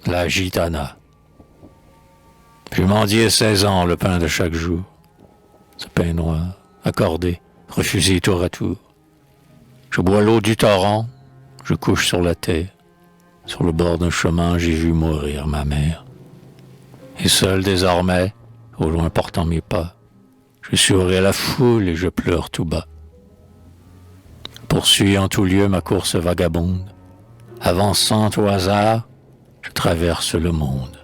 la gitana. J'ai mendié 16 ans le pain de chaque jour. Ce pain noir, accordé, refusé tour à tour. Je bois l'eau du torrent, je couche sur la terre. Sur le bord d'un chemin, j'ai vu mourir ma mère. Et seul désormais, au loin portant mes pas, je souris à la foule et je pleure tout bas. Poursuis en tout lieu ma course vagabonde. Avançant au hasard, je traverse le monde.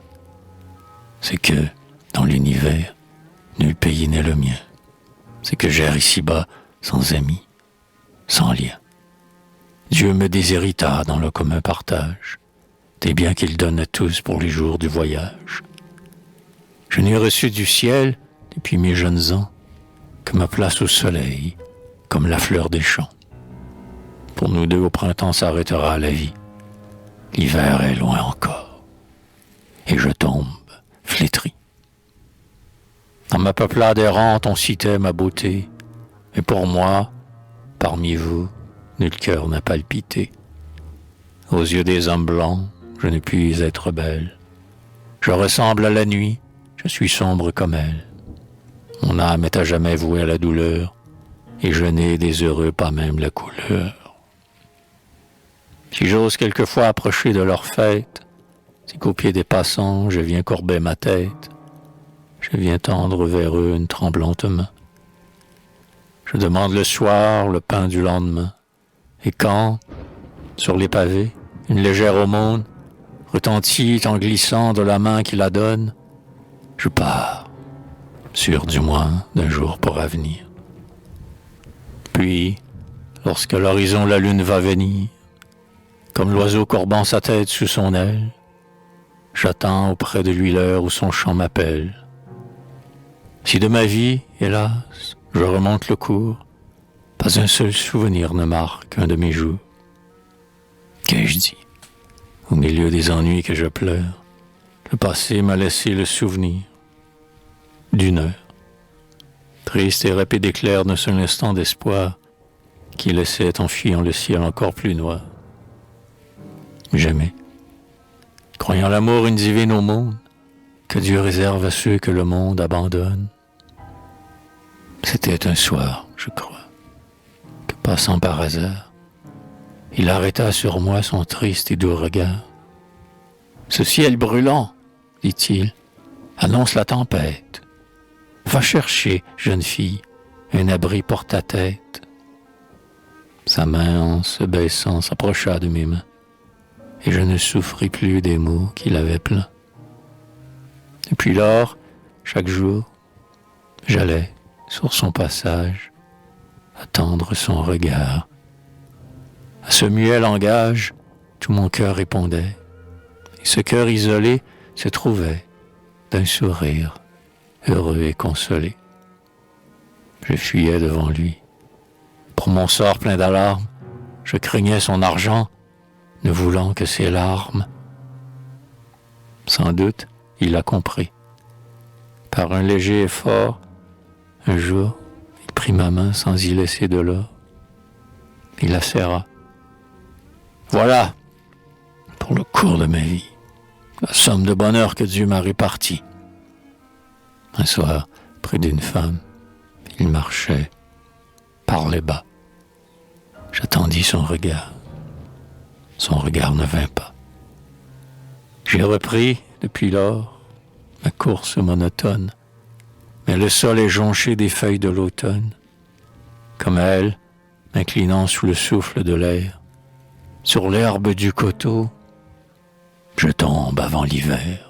C'est que, dans l'univers, nul pays n'est le mien. C'est que j'erre ici-bas sans amis, sans lien. Dieu me déshérita dans le commun partage des biens qu'il donne à tous pour les jours du voyage. Je n'ai reçu du ciel, depuis mes jeunes ans, que ma place au soleil, comme la fleur des champs. Pour nous deux, au printemps s'arrêtera la vie. L'hiver est loin encore, et je tombe flétri. Dans ma peuplade errante, on citait ma beauté, mais pour moi, parmi vous, nul cœur n'a palpité. Aux yeux des hommes blancs, je ne puis être belle. Je ressemble à la nuit, je suis sombre comme elle. Mon âme est à jamais vouée à la douleur, et je n'ai des heureux pas même la couleur. Si j'ose quelquefois approcher de leur fête, si qu'au pied des passants je viens courber ma tête, je viens tendre vers eux une tremblante main. Je demande le soir le pain du lendemain, et quand, sur les pavés, une légère aumône retentit en glissant de la main qui la donne, je pars, sûr du moins d'un jour pour avenir. Puis, lorsque l'horizon la lune va venir, comme l'oiseau courbant sa tête sous son aile, j'attends auprès de lui l'heure où son chant m'appelle. Si de ma vie, hélas, je remonte le cours, pas un seul souvenir ne marque un de mes jours. Qu'ai-je dit? Au milieu des ennuis que je pleure, le passé m'a laissé le souvenir d'une heure, triste et rapide éclair d'un seul instant d'espoir qui laissait en fuyant le ciel encore plus noir. Jamais, croyant l'amour une divine aumône que Dieu réserve à ceux que le monde abandonne. C'était un soir, je crois, que passant par hasard, il arrêta sur moi son triste et doux regard. Ce ciel brûlant, dit-il, annonce la tempête. Va chercher, jeune fille, un abri pour ta tête. Sa main, en se baissant, s'approcha de mes mains, et je ne souffris plus des mots qu'il avait pleins. Depuis lors, chaque jour, j'allais, sur son passage, attendre son regard. À ce muet langage, tout mon cœur répondait, et ce cœur isolé se trouvait d'un sourire, heureux et consolé. Je fuyais devant lui. Pour mon sort plein d'alarmes, je craignais son argent, ne voulant que ses larmes. Sans doute, il a compris. Par un léger effort, un jour, il prit ma main sans y laisser de l'or. Il la serra. Voilà, pour le cours de ma vie, la somme de bonheur que Dieu m'a répartie. Un soir, près d'une femme, il marchait, parlait bas. J'attendis son regard. Son regard ne vint pas. J'ai repris, depuis lors, ma course monotone, mais le sol est jonché des feuilles de l'automne. Comme elle, m'inclinant sous le souffle de l'air, sur l'herbe du coteau, je tombe avant l'hiver.